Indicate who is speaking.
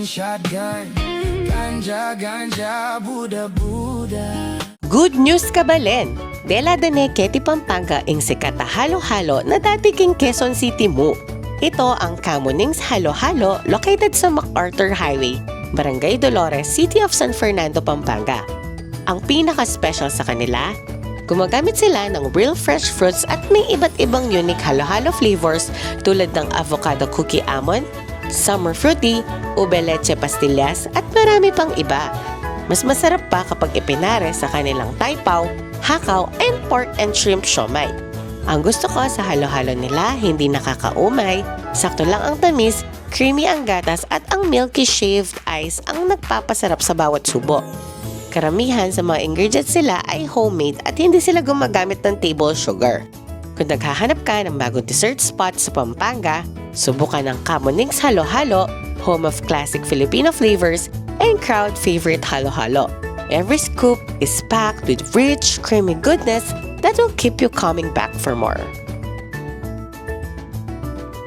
Speaker 1: shotgun. Ganja, ganja, Buddha, Buddha.
Speaker 2: Good news Kabalen! Dela dene Keti Pampanga ing sikat na halo-halo na dati king Quezon City mo. Ito ang Camonings Halo-Halo located sa MacArthur Highway, Barangay Dolores, City of San Fernando, Pampanga. Ang pinaka-special sa kanila, gumagamit sila ng real fresh fruits at may iba't ibang unique halo-halo flavors tulad ng avocado cookie almond, summer fruity, ube leche pastillas at marami pang iba. Mas masarap pa kapag ipinare sa kanilang taipaw, hakaw, and pork and shrimp siomai. Ang gusto ko sa halo-halo nila, hindi nakakaumay, sakto lang ang tamis, creamy ang gatas at ang milky shaved ice ang nagpapasarap sa bawat subo. Karamihan sa mga ingredients sila ay homemade at hindi sila gumagamit ng table sugar. Kung naghahanap ka ng bagong dessert spot sa Pampanga, subukan ng Camonings Halo-Halo, home of classic Filipino flavors and crowd favorite halo-halo. Every scoop is packed with rich, creamy goodness that will keep you coming back for more.